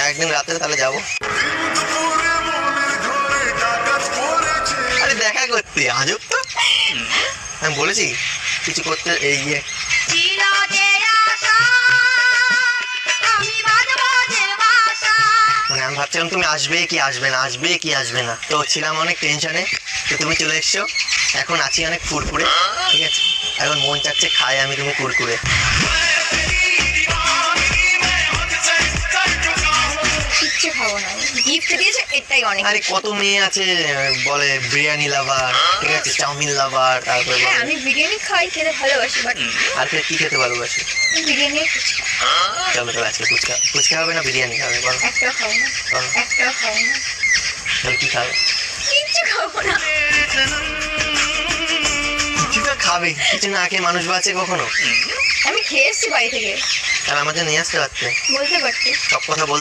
একদিন রাতে তাহলে যাবো। আরে দেখা করতে আজব তো, আমি বলেছি কিছু করতে এই গিয়ে মানে আমি ভাবছিলাম তুমি আসবে কি আসবে না, আসবে কি আসবে না, তো ছিলাম অনেক টেনশনে। তো তুমি চলে এসছো, এখন আছি অনেক ফুরফুরে, ঠিক আছে? এখন মন চাচ্ছে খাই আমি তুমি কুরকুরে। কিচ্ছু খাবো না, গিফট দিয়েছে এটাই অনেক। আরে কত মেয়ে আছে বলে বিরিয়ানি লাভার, ঠিক আছে, চাউমিন লাভার, তারপরে হ্যাঁ আমি বিরিয়ানি খাই, খেতে ভালোবাসি, বাট আর কি খেতে ভালোবাসি? বিরিয়ানি চলো চলো আজকে ফুচকা, ফুচকা হবে না বিরিয়ানি খাবে বলো? একটাও খাবো না, একটাও খাবো না, তাহলে কি খাবে? কিচ্ছু খাবো না। কিছু খাবে, কিছু না খেয়ে মানুষ বাঁচে কখনো? আমি খেয়ে এসছি বাড়ি থেকে, আর আমাকে নিয়ে আসতে পারতে, বলতে পারছি। সব কথা বল।